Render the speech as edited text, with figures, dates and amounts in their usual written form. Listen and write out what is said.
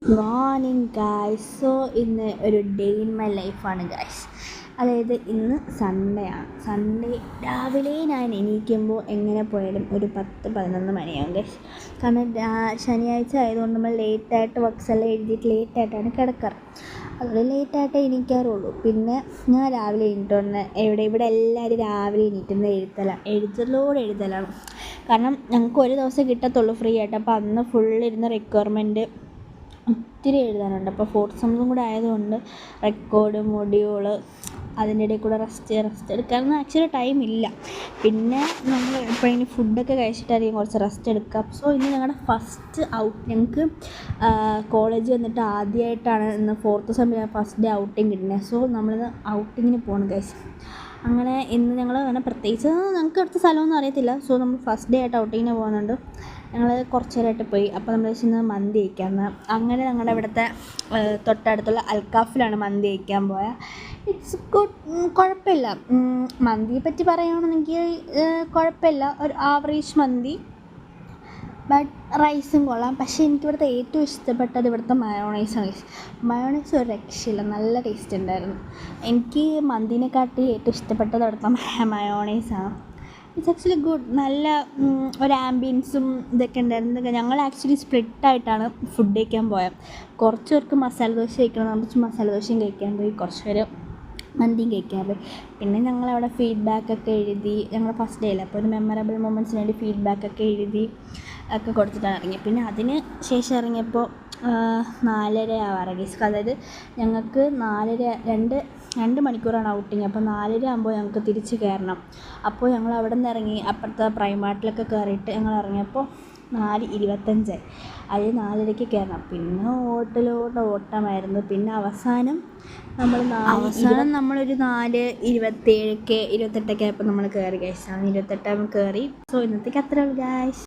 Morning guys. ഇന്ന് ഒരു day in my ലൈഫാണ് ഗായ്സ്. അതായത് ഇന്ന് സൺഡേ ആണ്. സൺഡേ രാവിലെ ഞാൻ എണീക്കുമ്പോൾ എങ്ങനെ പോയാലും ഒരു 10-11 മണിയാവും ഗായ്സ്. കാരണം ശനിയാഴ്ച ആയതുകൊണ്ട് നമ്മൾ ലേറ്റായിട്ട് വർക്ക്സെല്ലാം എഴുതിയിട്ട് ലേറ്റായിട്ടാണ് കിടക്കാറ്. അതുകൊണ്ട് ലേറ്റായിട്ടേ എണീക്കാറുള്ളൂ. പിന്നെ ഞാൻ രാവിലെ എണീറ്റുകൊണ്ട് ഇവിടെ എല്ലാവരും രാവിലെ എണീറ്റുന്ന എഴുതലാണ്. കാരണം ഞങ്ങൾക്ക് ഒരു ദിവസം കിട്ടത്തുള്ളൂ ഫ്രീ ആയിട്ട്. അപ്പോൾ അന്ന് ഫുള്ളിരുന്ന് റിക്വയർമെൻറ്റ് ഒത്തിരി എഴുതാനുണ്ട്. അപ്പോൾ ഫോർത്ത് സെമ്മും കൂടെ ആയതുകൊണ്ട് റെക്കോർഡ് മൊഡ്യൂള് അതിൻ്റെ ഇടയിൽ കൂടെ റെസ്റ്റ് എടുക്കാനൊന്നും ആക്ച്വലി ടൈമില്ല. പിന്നെ നമ്മൾ എപ്പോഴെങ്കിലും ഫുഡൊക്കെ കഴിച്ചിട്ടായിരിക്കും കുറച്ച് റെസ്റ്റ് എടുക്കുക. സോ ഇന്ന് ഞങ്ങളുടെ ഞങ്ങൾക്ക് കോളേജ് വന്നിട്ട് ആദ്യമായിട്ടാണ് ഇന്ന് ഫോർത്ത് സെമ്മിൽ ഫസ്റ്റ് ഡേ ഔട്ടിങ് കിട്ടുന്നത്. സോ നമ്മളിന്ന് ഔട്ടിങ്ങിന് പോകണം ഗൈസ്. അങ്ങനെ ഇന്ന് ഞങ്ങൾ അങ്ങനെ പ്രത്യേകിച്ച് ഞങ്ങൾക്ക് അടുത്ത സ്ഥലമൊന്നും അറിയത്തില്ല. സോ നമ്മൾ ഫസ്റ്റ് ഡേ ആയിട്ട് ഔട്ടിങ്ങിന് പോകുന്നുണ്ട്. ഞങ്ങൾ കുറച്ച് നേരമായിട്ട് പോയി. അപ്പോൾ നമ്മൾ ഇന്ന് മന്തി കഴിക്കാമെന്ന്. അങ്ങനെ ഞങ്ങളുടെ ഇവിടുത്തെ തൊട്ടടുത്തുള്ള അൽക്കാഫിലാണ് മന്തി കഴിക്കാൻ പോയത്. ഇറ്റ്സ് ഗുഡ്, കുഴപ്പമില്ല. മന്തിയെ പറ്റി പറയുകയാണെന്നെങ്കിൽ കുഴപ്പമില്ല, ഒരു ആവറേജ് മന്തി. ബട്ട് റൈസും കൊള്ളാം. പക്ഷേ എനിക്കിവിടുത്തെ ഏറ്റവും ഇഷ്ടപ്പെട്ടത് ഇവിടുത്തെ മയോണൈസാണ്. മയോണൈസ് ഒരു രക്ഷയില്ല, നല്ല ടേസ്റ്റ് ഉണ്ടായിരുന്നു. എനിക്ക് മന്തിനെക്കാട്ടി ഏറ്റവും ഇഷ്ടപ്പെട്ടത് ഇവിടുത്തെ മയോണൈസാണ്. It's actually good. നല്ല ഒരു ആംബിയൻസും ഇതൊക്കെ ഉണ്ടായിരുന്നു. ഞങ്ങൾ ആക്ച്വലി സ്പ്ലിറ്റായിട്ടാണ് ഫുഡ് കഴിക്കാൻ പോയത്. കുറച്ച് പേർക്ക് മസാല ദോശ കഴിക്കണം, കുറച്ച് മസാല ദോശയും കഴിക്കാൻ പോയി, കുറച്ച് പേര് മന്തിയും കഴിക്കാൻ പോയി. പിന്നെ ഞങ്ങളവിടെ ഫീഡ്ബാക്കൊക്കെ എഴുതി. ഞങ്ങൾ ഫസ്റ്റ് ഡേയിൽ അപ്പോൾ ഒരു മെമ്മറബിൾ മൊമെൻറ്റ്സിന് വേണ്ടി ഫീഡ്ബാക്കൊക്കെ എഴുതി ഒക്കെ കൊടുത്തിട്ടാണ് ഇറങ്ങിയത്. പിന്നെ അതിന് ശേഷം ഇറങ്ങിയപ്പോൾ 4:30 ആവാറ് ഗൈസ്. അതായത് ഞങ്ങൾക്ക് 2 മണിക്കൂറാണ് ഔട്ടിങ്. അപ്പോൾ 4:30 ആകുമ്പോൾ ഞങ്ങൾക്ക് തിരിച്ച് കയറണം. അപ്പോൾ ഞങ്ങൾ അവിടെ നിന്ന് ഇറങ്ങി അപ്പുറത്തെ പ്രൈമാർട്ടിലൊക്കെ കയറിയിട്ട് ഞങ്ങൾ ഇറങ്ങിയപ്പോൾ 4:25. അത് 4:30 കയറണം. പിന്നെ ഓട്ടമായിരുന്നു. പിന്നെ അവസാനം നമ്മളൊരു 4:27 28 ആയപ്പോൾ നമ്മൾ കയറി ഗൈസ്. 28 കയറി. സോ ഇന്നത്തേക്ക് അത്രേ ഉള്ളൂ ഗൈസ്.